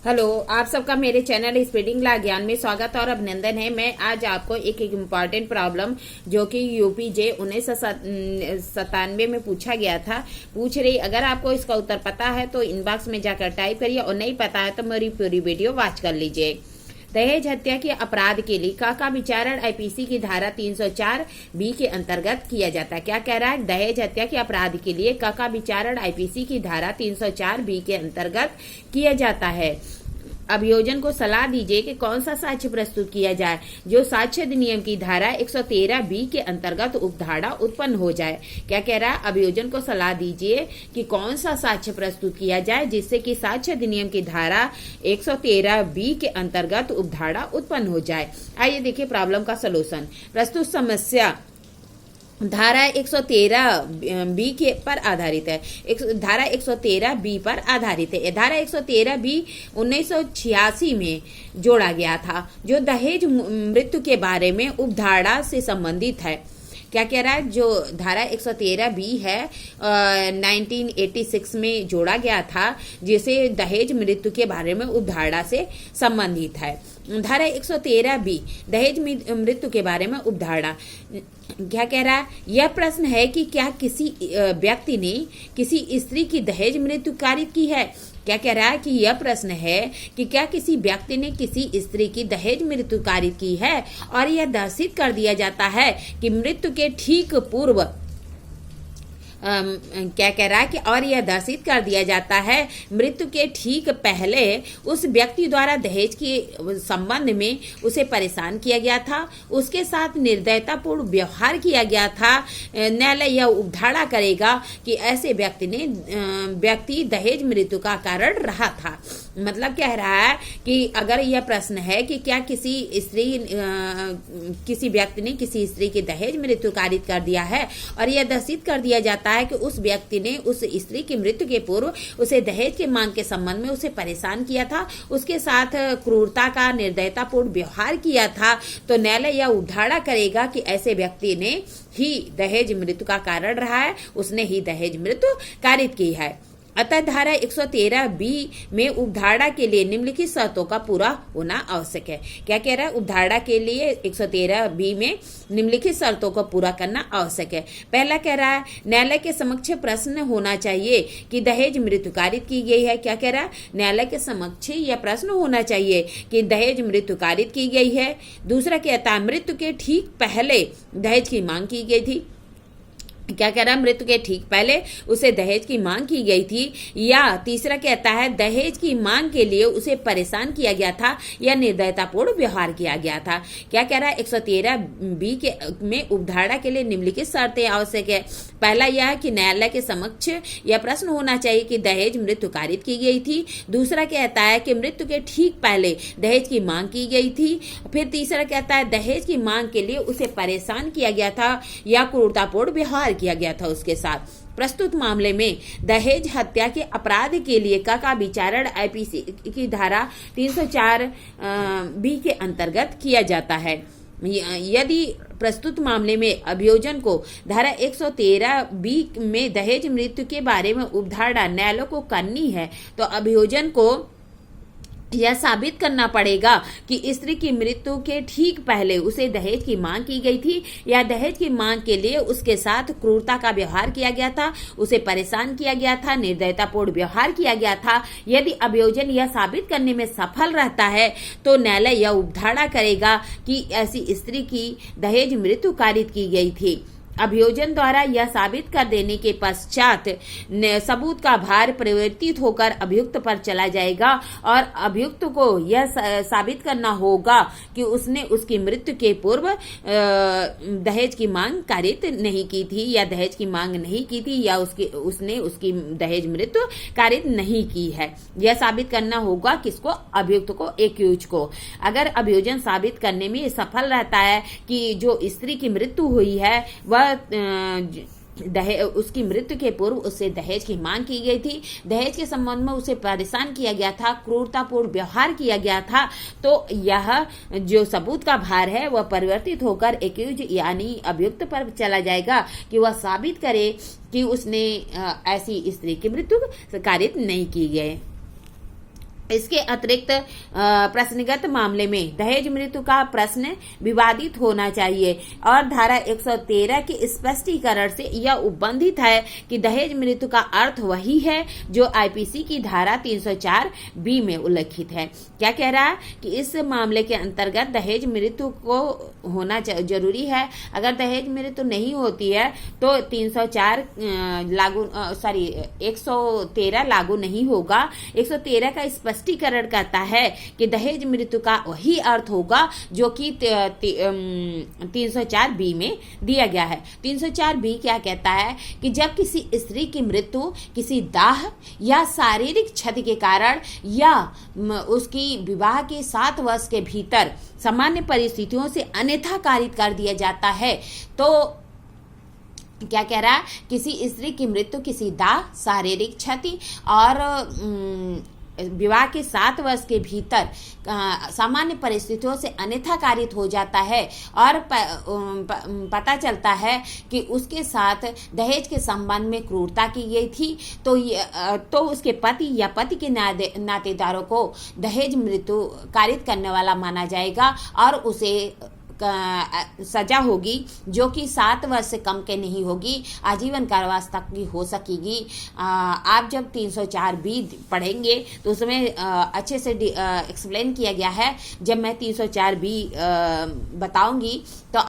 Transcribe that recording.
Hello, आप सबका मेरे चैनल स्पीडिंग ला ज्ञान में स्वागत और अभिनंदन है। मैं आज आपको एक इम्पॉर्टेंट प्रॉब्लम जो कि यूपीजे 1997 में पूछा गया था पूछ रही। अगर आपको इसका उत्तर पता है तो इनबॉक्स में जाकर टाइप करिए और नहीं पता है तो मेरी पूरी वीडियो वॉच कर लीजिए। दहेज हत्या के अपराध के लिए का विचारण आईपीसी की धारा 304 बी के अंतर्गत किया जाता है। क्या कह रहा है? दहेज हत्या के अपराध के लिए का विचारण आईपीसी की धारा 304 बी के अंतर्गत किया जाता है। अभियोजन को सलाह दीजिए कि कौन सा साक्ष्य प्रस्तुत किया जाए जो साक्ष्य अधिनियम की धारा 113 बी के अंतर्गत उपधारा उत्पन्न हो जाए। क्या कह रहा है? अभियोजन को सलाह दीजिए कि कौन सा साक्ष्य प्रस्तुत किया जाए जिससे कि साक्ष्य अधिनियम की धारा 113 बी के अंतर्गत उपधारा उत्पन्न हो जाए। आइए देखिए प्रॉब्लम का सलूशन। प्रस्तुत समस्या धारा 113 बी के पर आधारित है। धारा 113 बी पर आधारित है। धारा 113 बी 1986 में जोड़ा गया था जो दहेज मृत्यु के बारे में उपधारा से संबंधित है। क्या कह रहा है? जो धारा 113 बी है 1986 में जोड़ा गया था जिसे दहेज मृत्यु के बारे में उपधारा से संबंधित है। धारा 113 बी दहेज मृत्यु के बारे में उपधारा क्या कह रहा है? यह प्रश्न है कि क्या किसी व्यक्ति ने किसी स्त्री की दहेज मृत्यु कारित की है। क्या कह रहा है कि यह प्रश्न है कि क्या किसी व्यक्ति ने किसी स्त्री की दहेज मृत्यु कारित की है और यह दर्शित कर दिया जाता है कि मृत्यु के ठीक पूर्व क्या कह रहा है कि और यह दर्शित कर दिया जाता है मृत्यु के ठीक पहले उस व्यक्ति द्वारा दहेज के संबंध में उसे परेशान किया गया था, उसके साथ निर्दयतापूर्ण व्यवहार किया गया था। न्यायालय यह उपधारा करेगा कि ऐसे व्यक्ति दहेज मृत्यु का कारण रहा था। मतलब कह रहा है कि अगर यह प्रश्न है कि क्या किसी व्यक्ति ने किसी स्त्री की दहेज मृत्यु कारित कर दिया है और यह दर्शित कर दिया जाता है कि उस व्यक्ति ने उस स्त्री की मृत्यु के पूर्व उसे दहेज के मांग के संबंध में उसे परेशान किया था, उसके साथ क्रूरता का निर्दयतापूर्ण व्यवहार किया था, तो न्यायालय यह उपधारा करेगा कि ऐसे व्यक्ति ने ही दहेज मृत्यु का कारण रहा है, उसने ही दहेज मृत्यु कारित की है। अतः धारा 113 बी में उपधारा के लिए निम्नलिखित शर्तों का पूरा होना आवश्यक है। क्या कह रहा है? उपधारा के लिए 113 बी में निम्नलिखित शर्तों को पूरा करना आवश्यक है। पहला कह रहा है न्यायालय के समक्ष प्रश्न होना चाहिए कि दहेज मृत्यु कारित की गई है। क्या कह रहा है? न्यायालय के समक्ष यह प्रश्न होना चाहिए कि दहेज मृत्यु कारित की गई है। दूसरा कहता है मृत्यु के ठीक पहले दहेज की मांग की गई थी। क्या कह रहा है? मृत्यु के ठीक पहले उसे दहेज की मांग की गई थी। या तीसरा कहता है दहेज की मांग के लिए उसे परेशान किया गया था या निर्दयतापूर्ण व्यवहार किया गया था। क्या कह रहा है? 113 बी के में उपधारा के लिए निम्नलिखित शर्तें आवश्यक है। पहला यह है कि न्यायालय के समक्ष यह प्रश्न होना चाहिए कि दहेज मृत्यु कारित की गई थी। दूसरा कहता है कि मृत्यु के ठीक पहले दहेज की मांग की गई थी। फिर तीसरा कहता है दहेज की मांग के लिए उसे परेशान किया गया था या क्रूरतापूर्ण व्यवहार किया गया था उसके साथ। प्रस्तुत मामले में दहेज हत्या के अपराध के लिए का विचारण आईपीसी की धारा 304 बी के अंतर्गत किया जाता है। यदि प्रस्तुत मामले में अभियोजन को धारा 113 बी में दहेज मृत्यु के बारे में उपधारा न्यायालय को करनी है तो अभियोजन को यह साबित करना पड़ेगा कि स्त्री की मृत्यु के ठीक पहले उसे दहेज की मांग की गई थी या दहेज की मांग के लिए उसके साथ क्रूरता का व्यवहार किया गया था, उसे परेशान किया गया था, निर्दयतापूर्ण व्यवहार किया गया था। यदि अभियोजन यह साबित करने में सफल रहता है तो न्यायालय यह उपधारा करेगा कि ऐसी स्त्री की दहेज मृत्यु कारित की गई थी। अभियोजन द्वारा यह साबित कर देने के पश्चात सबूत का भार परिवर्तित होकर अभियुक्त पर चला जाएगा और अभियुक्त को यह साबित करना होगा कि उसने उसकी मृत्यु के पूर्व दहेज की मांग कारित नहीं की थी या दहेज की मांग नहीं की थी या उसने उसकी दहेज मृत्यु कारित नहीं की है। यह साबित करना होगा किसको? अभियुक्त को, एक्यूज को। अगर अभियोजन साबित करने में सफल रहता है कि जो स्त्री की मृत्यु हुई है वह उसकी मृत्यु के पूर्व उससे दहेज की मांग की गई थी, दहेज के संबंध में उसे परेशान किया गया था, क्रूरतापूर्ण व्यवहार किया गया था, तो यह जो सबूत का भार है वह परिवर्तित होकर एक्यूज यानी अभियुक्त पर चला जाएगा कि वह साबित करे कि उसने ऐसी स्त्री की मृत्यु कारित नहीं की गई। इसके अतिरिक्त प्रश्नगत मामले में दहेज मृत्यु का प्रश्न विवादित होना चाहिए और धारा 113 के स्पष्टीकरण से यह उपबंधित है कि दहेज मृत्यु का अर्थ वही है जो आईपीसी की धारा 304 बी में उल्लिखित है। क्या कह रहा है कि इस मामले के अंतर्गत दहेज मृत्यु को होना जरूरी है। अगर दहेज मृत्यु नहीं होती है तो 304 113 लागू नहीं होगा। 113 का स्पष्टीकरण करता है कि दहेज मृत्यु का वही अर्थ होगा जो कि 304 बी में दिया गया है। 304 बी क्या कहता है कि जब किसी स्त्री की मृत्यु किसी दाह या शारीरिक क्षति के कारण या उसकी विवाह के 7 वर्ष के भीतर सामान्य परिस्थितियों से अन्यथा कारित कर दिया जाता है तो क्या कह रहा है, किसी स्त्री की मृत्यु किसी दाह, शारीरिक क्षति और विवाह के 7 वर्ष के भीतर सामान्य परिस्थितियों से अन्यथा कारित हो जाता है और पता चलता है कि उसके साथ दहेज के संबंध में क्रूरता की गई थी तो उसके पति या पति के नातेदारों को दहेज मृत्यु कारित करने वाला माना जाएगा और उसे सजा होगी जो कि 7 वर्ष से कम के नहीं होगी, आजीवन कारावास तक की हो सकेगी। आप जब 304 बी पढ़ेंगे तो उसमें अच्छे से एक्सप्लेन किया गया है। जब मैं 304 बी बताऊंगी तो